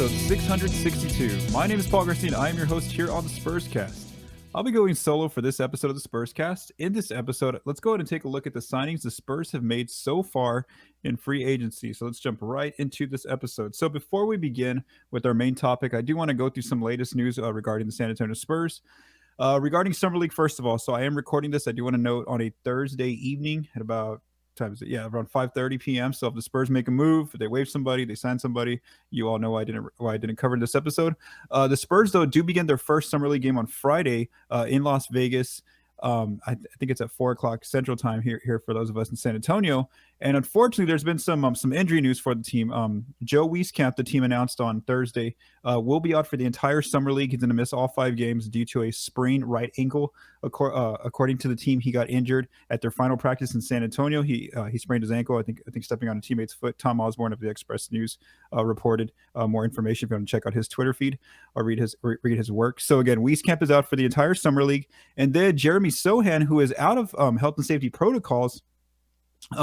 episode 662. My name is Paul Garcia, and I am your host here on the Spurscast. I'll be going solo for this episode of the Spurscast. In this episode, let's go ahead and take a look at the signings the Spurs have made so far in free agency. So let's jump right into this episode. So before we begin with our main topic, I do want to go through some latest news regarding the San Antonio Spurs. Regarding Summer League, first of all, so I am recording this. I do want to note on a Thursday evening at about around 5:30 p.m. So if the Spurs make a move, they waive somebody, they sign somebody, you all know why I didn't cover this episode. The Spurs, though, do begin their first Summer League game on Friday in Las Vegas. I think it's at 4:00 Central Time here for those of us in San Antonio. And unfortunately, there's been some injury news for the team. Joe Wieskamp, the team announced on Thursday, will be out for the entire Summer League. He's going to miss all 5 games due to a sprained right ankle. According to the team, he got injured at their final practice in San Antonio. He sprained his ankle, I think stepping on a teammate's foot. Tom Osborne of the Express News reported more information. If you want to check out his Twitter feed or read his work. So again, Wieskamp is out for the entire Summer League. And then Jeremy Sochan, who is out of health and safety protocols.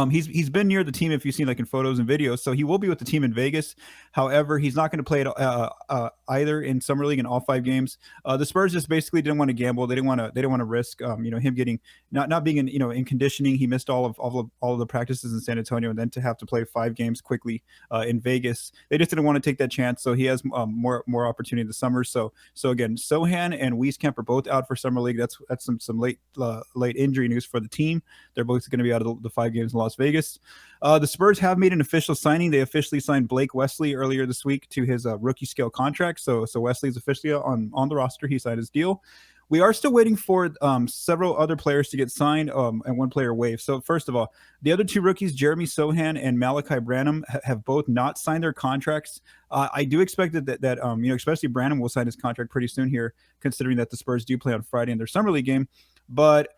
He's been near the team, if you've seen like in photos and videos, so he will be with the team in Vegas. However, he's not going to play it either in Summer League in all 5 games. The Spurs just basically didn't want to gamble. They didn't want to risk him getting not being in conditioning. He missed all of the practices in San Antonio, and then to have to play 5 games quickly in Vegas. They just didn't want to take that chance. So he has more opportunity in the summer. So again, Sochan and Wieskamp are both out for Summer League. That's some late injury news for the team. They're both going to be out of the 5 games in Las Vegas. The Spurs have made an official signing. They officially signed Blake Wesley earlier this week to his rookie scale contract. So Wesley's officially on the roster. He signed his deal. We are still waiting for several other players to get signed and one player waived. So first of all, the other 2 rookies, Jeremy Sochan and Malaki Branham, have both not signed their contracts. I do expect that especially Branham will sign his contract pretty soon here, considering that the Spurs do play on Friday in their Summer League game. But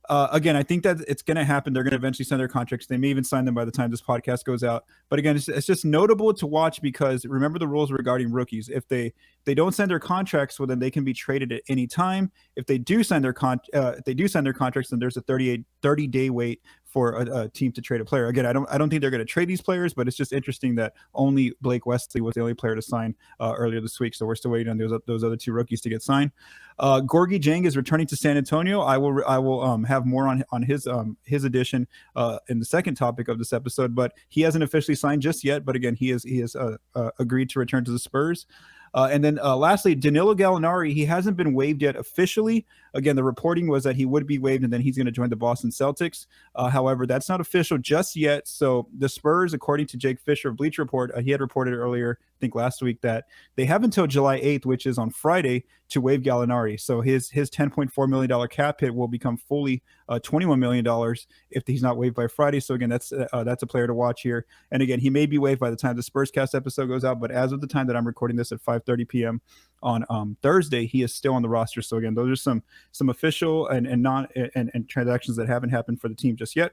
again, I think that it's going to happen. They're going to eventually sign their contracts. They may even sign them by the time this podcast goes out. But again, it's just notable to watch because remember the rules regarding rookies. If they don't sign their contracts, well, then they can be traded at any time. If they do sign their contracts, then there's a 30-day wait for a team to trade a player. Again, I don't think they're going to trade these players, but it's just interesting that only Blake Wesley was the only player to sign earlier this week. So we're still waiting on those other 2 rookies to get signed. Gorgui Dieng is returning to San Antonio. I will have more on his addition in the second topic of this episode, but he hasn't officially signed just yet. But again, he has agreed to return to the Spurs. And then lastly, Danilo Gallinari, he hasn't been waived yet officially. Again, the reporting was that he would be waived and then he's going to join the Boston Celtics. However, that's not official just yet. So the Spurs, according to Jake Fisher of Bleacher Report, he had reported earlier, I think last week, that they have until July 8th, which is on Friday, to waive Gallinari. So his $10.4 million cap hit will become fully $21 million if he's not waived by Friday. So again, that's a player to watch here. And again, he may be waived by the time the Spurscast episode goes out, but as of the time that I'm recording this at 5:30 p.m. on Thursday, he is still on the roster. So again, those are some official and transactions that haven't happened for the team just yet.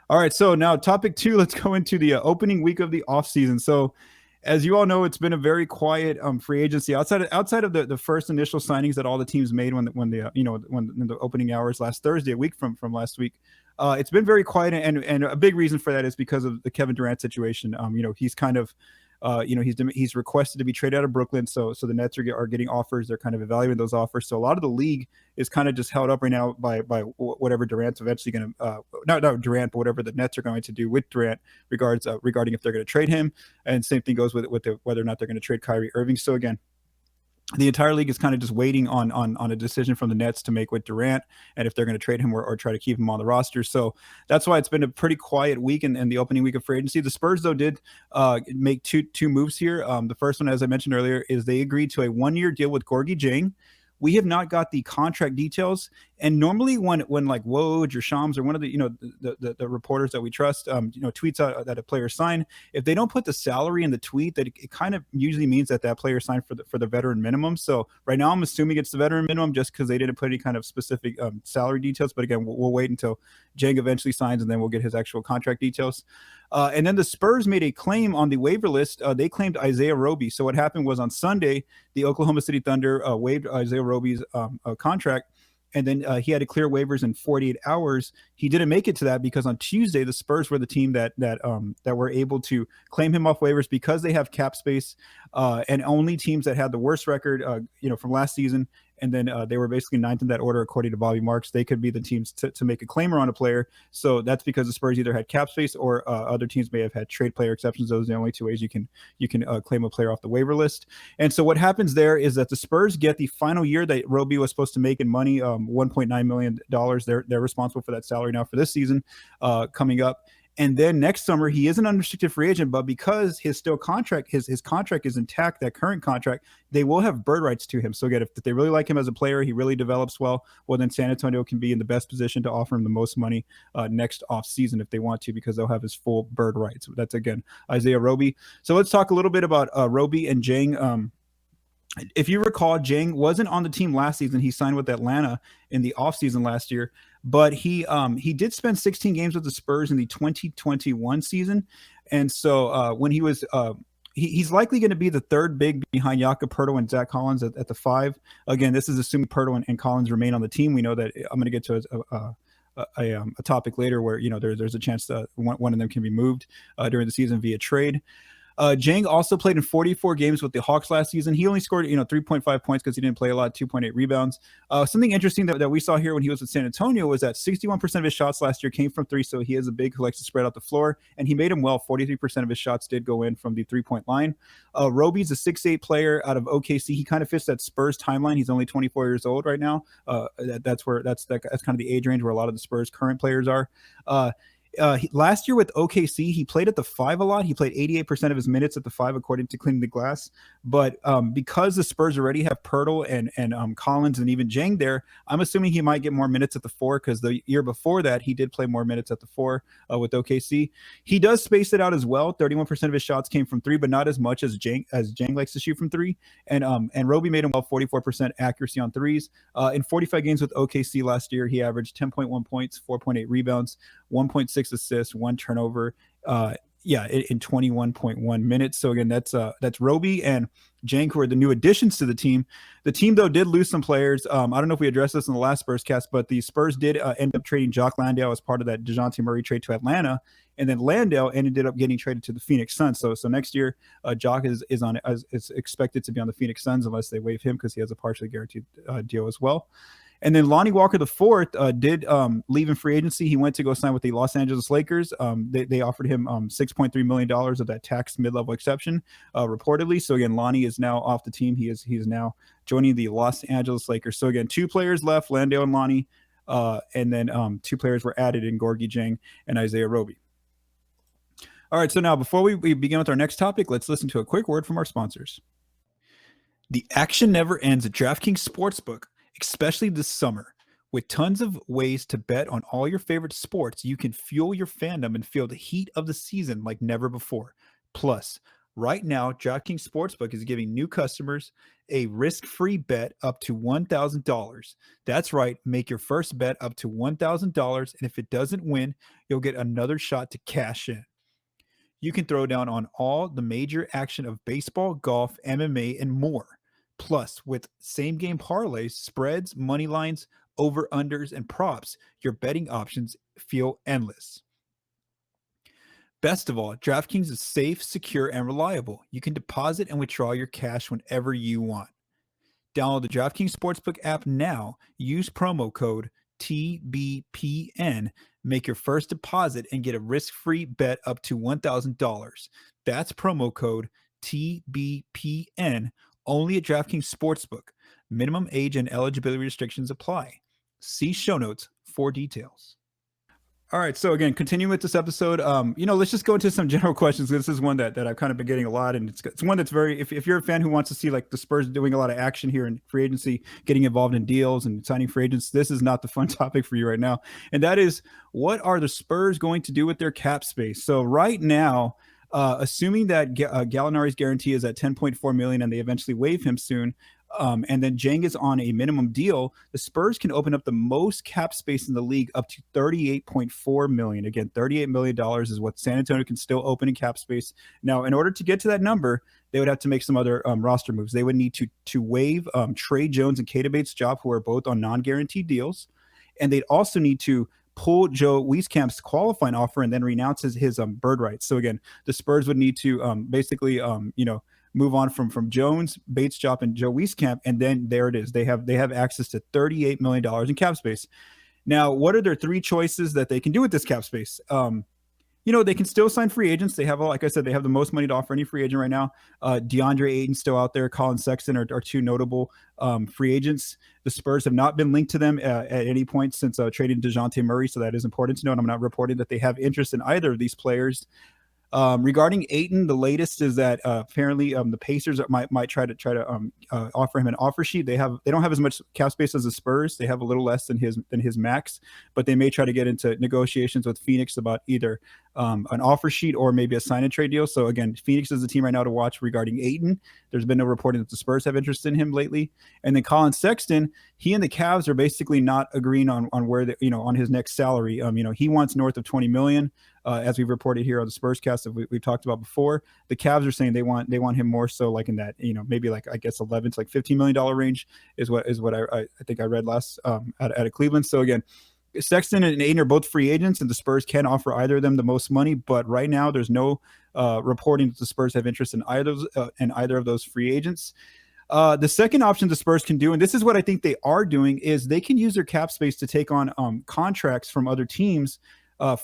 All right, so now topic 2, let's go into the opening week of the offseason. So as you all know, it's been a very quiet free agency outside of the first initial signings that all the teams made when the opening hours last Thursday, a week from last week. It's been very quiet, and a big reason for that is because of the Kevin Durant situation. He's kind of he's requested to be traded out of Brooklyn, so the Nets are getting offers. They're kind of evaluating those offers. So a lot of the league is kind of just held up right now by whatever Durant's eventually going to not Durant, but whatever the Nets are going to do with Durant regarding if they're going to trade him. And same thing goes with whether or not they're going to trade Kyrie Irving. So again, the entire league is kind of just waiting on a decision from the Nets to make with Durant and if they're going to trade him or try to keep him on the roster. So that's why it's been a pretty quiet week in the opening week of free agency. The Spurs, though, did make two moves here. The first one, as I mentioned earlier, is they agreed to a 1-year deal with Gorgui Dieng. We have not got the contract details, and normally when like Woj or Shams or one of the reporters that we trust tweets out that a player signed, if they don't put the salary in the tweet, that it kind of usually means that player signed for the veteran minimum. So right now I'm assuming it's the veteran minimum just because they didn't put any kind of specific salary details. But again, we'll wait until Dieng eventually signs, and then we'll get his actual contract details. And then the Spurs made a claim on the waiver list. They claimed Isaiah Roby. So what happened was on Sunday, the Oklahoma City Thunder waived Isaiah Roby's contract. and then he had to clear waivers in 48 hours. He didn't make it to that because on Tuesday the Spurs were the team that were able to claim him off waivers because they have cap space, and only teams that had the worst record, from last season. And then they were basically ninth in that order, according to Bobby Marks. They could be the teams to make a claimer on a player. So that's because the Spurs either had cap space or other teams may have had trade player exceptions. Those are the only two ways you can claim a player off the waiver list. And so what happens there is that the Spurs get the final year that Roby was supposed to make in money, $1.9 million. They're responsible for that salary now for this season coming up. And then next summer, he is an unrestricted free agent, but because his contract is intact, that current contract, they will have bird rights to him. So again, if they really like him as a player, he really develops well, then San Antonio can be in the best position to offer him the most money next offseason if they want to, because they'll have his full bird rights. That's, again, Isaiah Roby. So let's talk a little bit about Roby and Dieng. If you recall, Dieng wasn't on the team last season. He signed with Atlanta in the offseason last year, but he did spend 16 games with the Spurs in the 2021 season. And so when he was he's likely going to be the third big behind Jakob Poeltl and Zach Collins at the 5. Again, this is assuming Poeltl and Collins remain on the team. We know that I'm going to get to a topic later where there's a chance that one of them can be moved during the season via trade. Dieng also played in 44 games with the Hawks last season. He only scored 3.5 points because he didn't play a lot, 2.8 rebounds. Something interesting that we saw here when he was with San Antonio was that 61% of his shots last year came from three, so he is a big who likes to spread out the floor, and he made them well. 43% of his shots did go in from the three-point line. Roby's a 6'8 player out of OKC. He kind of fits that Spurs timeline. He's only 24 years old right now. That's kind of the age range where a lot of the Spurs current players are. Last year with OKC, he played at the 5 a lot. He played 88% of his minutes at the 5, according to Cleaning the Glass. But because the Spurs already have Poeltl and Collins and even Dieng there, I'm assuming he might get more minutes at the 4, because the year before that, he did play more minutes at the 4 with OKC. He does space it out as well. 31% of his shots came from 3, but not as much as Dieng likes to shoot from 3. And Roby made him well, 44% accuracy on 3s. In 45 games with OKC last year, he averaged 10.1 points, 4.8 rebounds, 1.6 assists, 1 turnover, in 21.1 minutes. So again, that's Roby and Dieng, who are the new additions to the team. The team, though, did lose some players. I don't know if we addressed this in the last Spurscast, but the Spurs did end up trading Jock Landale as part of that DeJounte Murray trade to Atlanta, and then Landale ended up getting traded to the Phoenix Suns. So next year, Jock is expected to be on the Phoenix Suns unless they waive him, because he has a partially guaranteed deal as well. And then Lonnie Walker IV did leave in free agency. He went to go sign with the Los Angeles Lakers. They offered him $6.3 million of that tax mid-level exception, reportedly. So again, Lonnie is now off the team. He is now joining the Los Angeles Lakers. So again, 2 players left, Landale and Lonnie, and then 2 players were added in Gorgui Dieng and Isaiah Roby. All right, so now before we begin with our next topic, let's listen to a quick word from our sponsors. The action never ends at DraftKings Sportsbook, especially this summer. With tons of ways to bet on all your favorite sports, you can fuel your fandom and feel the heat of the season like never before. Plus, right now, DraftKings Sportsbook is giving new customers a risk-free bet up to $1,000. That's right, make your first bet up to $1,000, and if it doesn't win, you'll get another shot to cash in. You can throw down on all the major action of baseball, golf, MMA, and more. Plus, with same-game parlays, spreads, money lines, over-unders, and props, your betting options feel endless. Best of all, DraftKings is safe, secure, and reliable. You can deposit and withdraw your cash whenever you want. Download the DraftKings Sportsbook app now. Use promo code TBPN. Make your first deposit and get a risk-free bet up to $1,000. That's promo code TBPN. Only at DraftKings Sportsbook. Minimum age and eligibility restrictions apply. See show notes for details. All right, so again, continuing with this episode, let's just go into some general questions. This is one that I've kind of been getting a lot, and it's one that's very, if you're a fan who wants to see like the Spurs doing a lot of action here in free agency, getting involved in deals and signing free agents, this is not the fun topic for you right now. And that is, what are the Spurs going to do with their cap space? So right now, assuming that Gallinari's guarantee is at $10.4 million and they eventually waive him soon, and then Dieng is on a minimum deal, the Spurs can open up the most cap space in the league, up to $38.4 million. Again, $38 million is what San Antonio can still open in cap space. Now, in order to get to that number, they would have to make some other roster moves. They would need to waive Trey Jones and Keita Bates-Diop, who are both on non-guaranteed deals, and they'd also need to pull Joe Wieskamp's qualifying offer and then renounce his bird rights. So again, the Spurs would need to basically move on from Jones, Bates-Diop, and Joe Wieskamp, and then there it is. They have access to $38 million in cap space. Now, what are their three choices that they can do with this cap space? They can still sign free agents. They have, like I said, they have the most money to offer any free agent right now. DeAndre Ayton still out there. Colin Sexton are two notable free agents. The Spurs have not been linked to them at any point since trading DeJounte Murray, so that is important to know. And I'm not reporting that they have interest in either of these players. Regarding Ayton, the latest is that apparently the Pacers might try to offer him an offer sheet. They don't have as much cap space as the Spurs. They have a little less than his max, but they may try to get into negotiations with Phoenix about either an offer sheet or maybe a sign and trade deal. So again, Phoenix is the team right now to watch regarding Ayton. There's been no reporting that the Spurs have interest in him lately. And then Colin Sexton, he and the Cavs are basically not agreeing on where on his next salary. He wants north of $20 million. As we've reported here on the Spurscast that we've talked about before, the Cavs are saying they want him more so like in that maybe like I guess 11 to like $15 million range is what I think I read last out of Cleveland. So again, Sexton and Ayton are both free agents, and the Spurs can offer either of them the most money. But right now, there's no reporting that the Spurs have interest in either of those free agents. The second option the Spurs can do, and this is what I think they are doing, is they can use their cap space to take on contracts from other teams.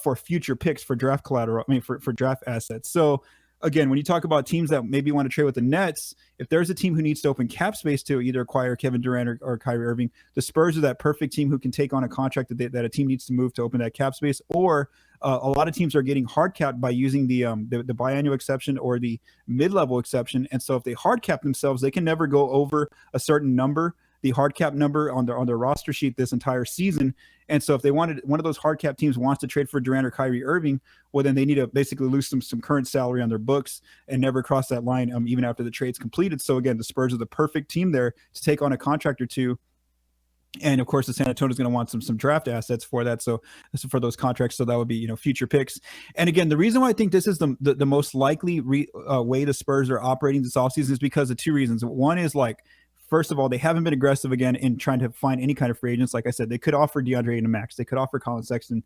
For future picks, for draft collateral, for draft assets. So again, when you talk about teams that maybe want to trade with the Nets, if there's a team who needs to open cap space to either acquire Kevin Durant or Kyrie Irving, the Spurs are that perfect team who can take on a contract that a team needs to move to open that cap space. Or a lot of teams are getting hard capped by using the biannual exception or the mid-level exception. And so if they hard cap themselves, they can never go over a certain number, the hard cap number on their roster sheet this entire season. And so if they wanted, one of those hard cap teams wants to trade for Durant or Kyrie Irving, well, then they need to basically lose some current salary on their books and never cross that line even after the trade's completed. So again, the Spurs are the perfect team there to take on a contract or two. And of course, the San Antonio is going to want some draft assets for that. So for those contracts, so that would be future picks. And again, the reason why I think this is the most likely way the Spurs are operating this offseason is because of two reasons. One is first of all, they haven't been aggressive again in trying to find any kind of free agents. Like I said, they could offer DeAndre Ayton a max. They could offer Colin Sexton,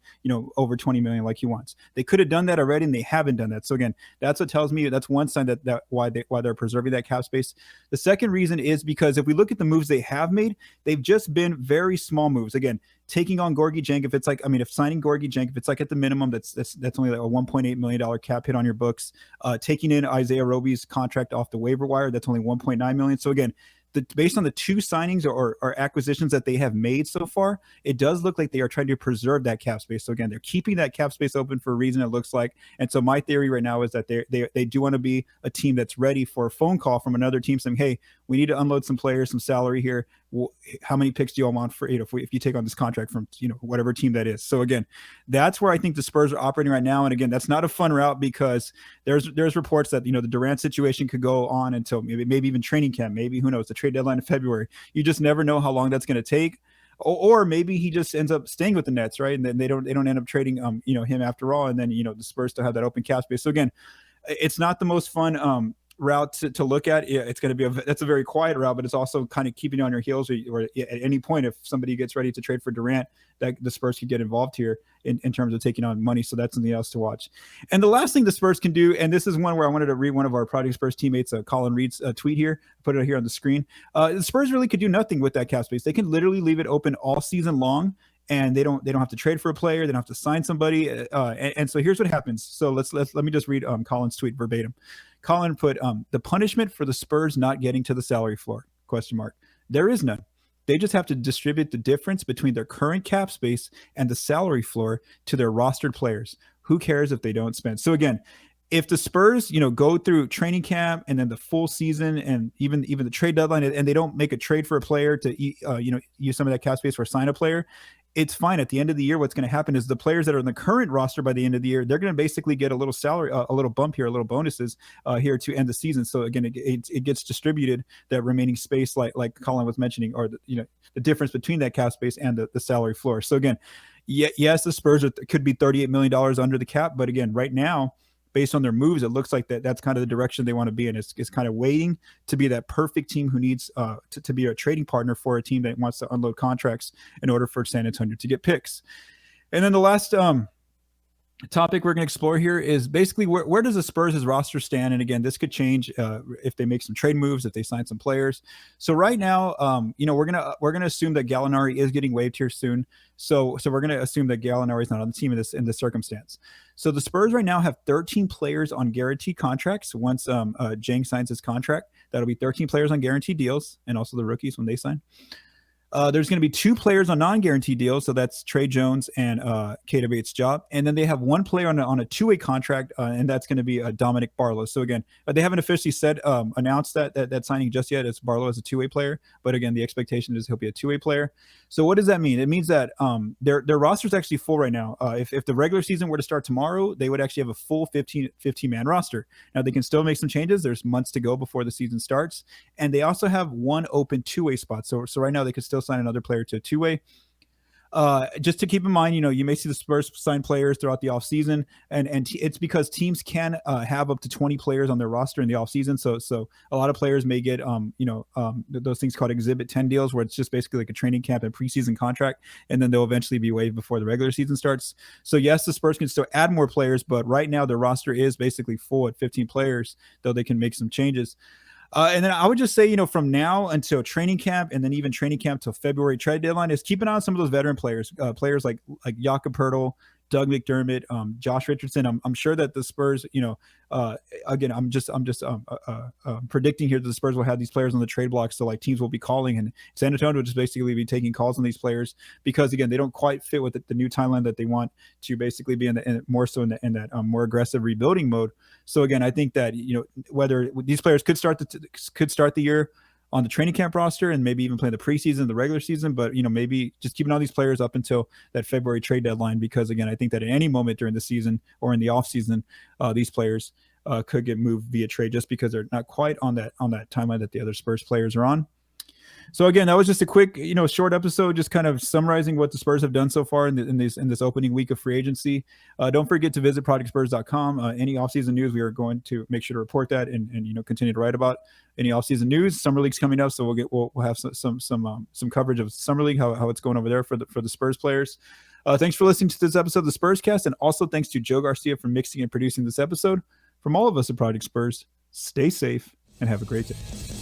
over $20 million like he wants. They could have done that already, and they haven't done that. So again, that's what tells me that's one sign that why they're preserving that cap space. The second reason is because if we look at the moves they have made, they've just been very small moves. Again, taking on Gorgui Dieng, if signing Gorgui Dieng, if it's at the minimum, that's only like a $1.8 million cap hit on your books. Taking in Isaiah Roby's contract off the waiver wire, that's only $1.9 million. So again, based on the two signings or acquisitions that they have made so far, it does look like they are trying to preserve that cap space. So again, they're keeping that cap space open for a reason, it looks like. And so my theory right now is that they do want to be a team that's ready for a phone call from another team saying, hey, we need to unload some players, some salary here. How many picks do you all want for if you take on this contract from whatever team that is? So again, that's where I think the Spurs are operating right now. And again, that's not a fun route because there's reports that the Durant situation could go on until maybe even training camp, maybe who knows, the trade deadline in February. You just never know how long that's going to take. Or maybe he just ends up staying with the Nets, right? And then they don't end up trading him after all. And then the Spurs still have that open cap space. So again, it's not the most fun route to look at. It's going to be that's a very quiet route, but it's also kind of keeping you on your heels, or at any point if somebody gets ready to trade for Durant, that the Spurs could get involved here in terms of taking on money. So that's something else to watch. And the last thing the Spurs can do, and this is one where I wanted to read one of our Project Spurs teammates, Colin Reed's tweet here, put it here on the screen. The Spurs really could do nothing with that cap space. They can literally leave it open all season long, and they don't have to trade for a player. They don't have to sign somebody. And so here's what happens. So let me just read Colin's tweet verbatim. Colin put, the punishment for the Spurs not getting to the salary floor, ? There is none. They just have to distribute the difference between their current cap space and the salary floor to their rostered players. Who cares if they don't spend? So again, if the Spurs, go through training camp and then the full season and even the trade deadline, and they don't make a trade for a player to, use some of that cap space or sign a player, it's fine. At the end of the year, what's going to happen is the players that are in the current roster by the end of the year, they're going to basically get a little salary, a little bump here, a little bonuses here to end the season. So again, it gets distributed, that remaining space, like Colin was mentioning, or the difference between that cap space and the salary floor. So again, yes, the Spurs could be $38 million under the cap, but again, right now, based on their moves, it looks like that's kind of the direction they want to be in. It's kind of waiting to be that perfect team who needs to be a trading partner for a team that wants to unload contracts in order for San Antonio to get picks. And then the last topic we're going to explore here is basically where does the Spurs' roster stand? And again, this could change if they make some trade moves, if they sign some players. So right now, we're gonna assume that Gallinari is getting waived here soon. So we're gonna assume that Gallinari is not on the team in this circumstance. So the Spurs right now have 13 players on guaranteed contracts. Once Dieng signs his contract, that'll be 13 players on guaranteed deals, and also the rookies when they sign. There's going to be 2 players on non-guaranteed deals, so that's Trey Jones and Keita Bates-Diop, and then they have 1 player on a 2-way contract, and that's going to be Dominic Barlow. So again, they haven't officially announced that signing just yet. It's Barlow as a 2-way player, but again, the expectation is he'll be a 2-way player. So what does that mean? It means that their roster is actually full right now. If the regular season were to start tomorrow, they would actually have a full 15-man roster. Now they can still make some changes. There's months to go before the season starts, and they also have 1 open 2-way spot. So right now they could still sign another player to a 2-way. Just to keep in mind, you may see the Spurs sign players throughout the offseason, and it's because teams can have up to 20 players on their roster in the offseason. So a lot of players may get those things called Exhibit 10 deals, where it's just basically like a training camp and preseason contract, and then they'll eventually be waived before the regular season starts. So yes, the Spurs can still add more players, but right now their roster is basically full at 15 players, though they can make some changes. And then I would just say, from now until training camp, and then even training camp till February trade deadline, is keep an eye on some of those veteran players, players like Jakob Poeltl, Doug McDermott, Josh Richardson. I'm sure that the Spurs, again, I'm just predicting here that the Spurs will have these players on the trade block. So like teams will be calling, and San Antonio will just basically be taking calls on these players because again, they don't quite fit with the new timeline that they want to basically be more so in that more aggressive rebuilding mode. So again, I think that, whether these players could start the year on the training camp roster and maybe even play the preseason, the regular season, but maybe just keeping all these players up until that February trade deadline, because again, I think that at any moment during the season or in the off season, these players could get moved via trade just because they're not quite on that timeline that the other Spurs players are on. So again, that was just a quick, short episode, just kind of summarizing what the Spurs have done so far in this opening week of free agency. Don't forget to visit projectspurs.com. Any offseason news, we are going to make sure to report that and continue to write about any offseason news. Summer League's coming up, so we'll have some coverage of Summer League, how it's going over there for the Spurs players. Thanks for listening to this episode of the Spurscast, and also thanks to Joe Garcia for mixing and producing this episode. From all of us at Project Spurs, stay safe and have a great day.